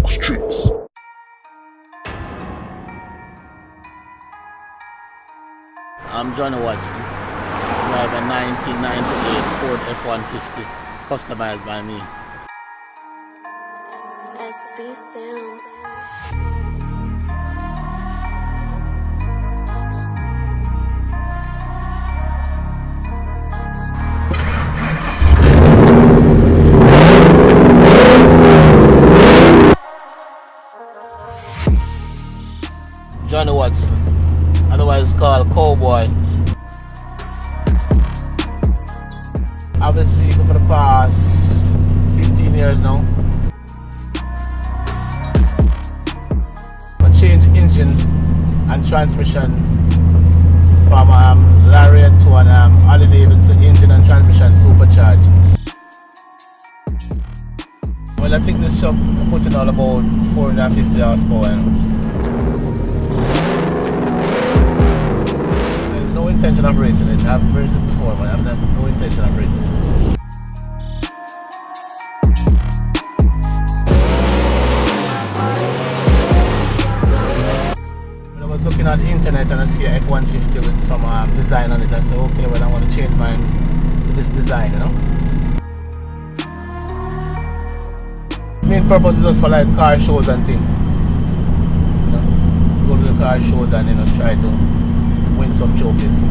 streets. I'm Johnny Watson. I have a 1998 Ford F-150, customized by me. SB Sounds. Johnny Watson, otherwise called Cowboy. I have this vehicle for the past 15 years now. I changed engine and transmission from Lariat to an Harley Davidson engine and transmission Supercharged. Well, I think this truck put in all about 450 horsepower. No intention of racing it. I've raced it before, but I've no intention of racing it. When I was looking on the internet and I see a F-150 with some design on it, I said, okay, well, I want to change mine to this design, you know. Main purpose is just for like car shows and things. You know, go to the car shows and, you know, try to win some trophies.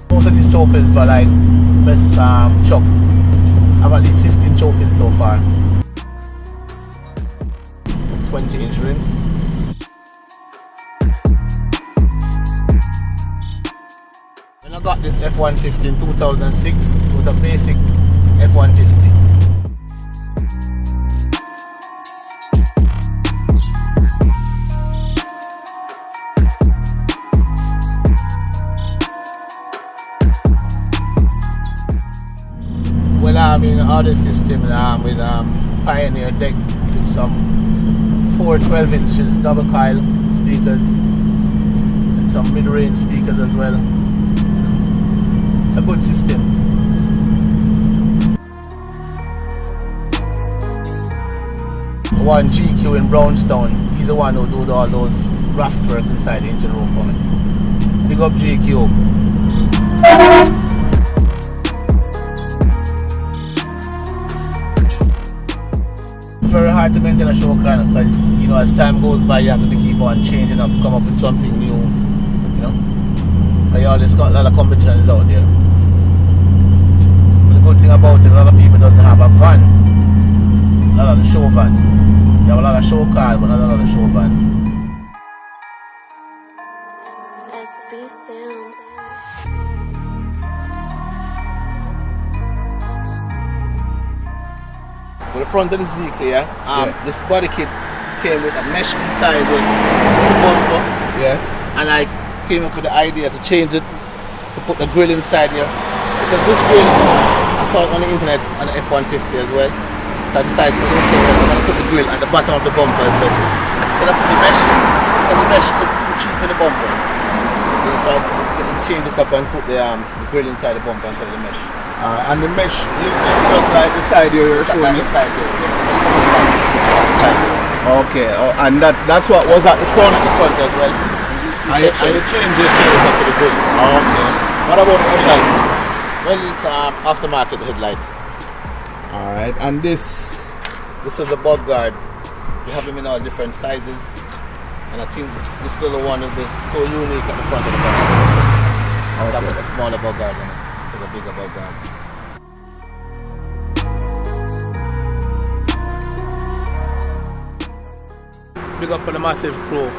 Most of these trophies were like best truck. I've at least 15 trophies so far. 20-inch rims. When I got this F-150 in 2006, it was a basic F-150. Well, I'm in audio system with Pioneer deck with some 4 12-inch double coil speakers and some mid-range speakers as well. It's a good system. One GQ in Brownstown, he's the one who do all those raft works inside the engine room for me. Big up GQ. Very hard to maintain a show car because, you know, as time goes by you have to keep on changing up, come up with something new, you know, because you always got a lot of competitions out there. But the good thing about it, a lot of people doesn't have a van, a lot of the show vans. You have a lot of show cars but not a lot of show vans. SB Sounds. With the front of this vehicle, this body kit came with a mesh inside the bumper. Yeah. And I came up with the idea to change it, to put the grill inside here. Because this grill, I saw it on the internet on the F-150 as well. So I decided to put the grill at the bottom of the bumper as well. So I put the mesh, because the mesh looked too cheap in the bumper. And so I changed it up and put the grill inside the bumper instead of the mesh. And the mesh, it's just like the side you're showing Like me. the side here. Okay, and that's what was at the front. At the front as well. And you change it. Change it up to the grill. Okay. What about the headlights? Well, it's aftermarket headlights. Alright, and this This is the bug guard. We have them in all different sizes. And I think this little one will be so unique at the front of the car. So I put a smaller bug guard on it. It's a bigger bug guard. big up for the massive crew,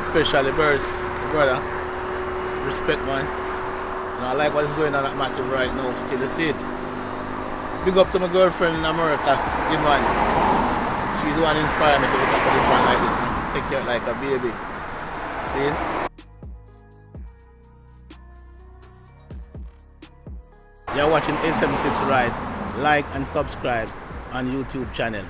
especially Burst, the brother. Respect, man. You know, I like what is going on at Massive right now, still you see it. Big up to my girlfriend in America, Ivan. She's the one who inspired me to look up for this one like this and take care of it like a baby. See it? You're watching A76 Ride. Like and subscribe on YouTube channel.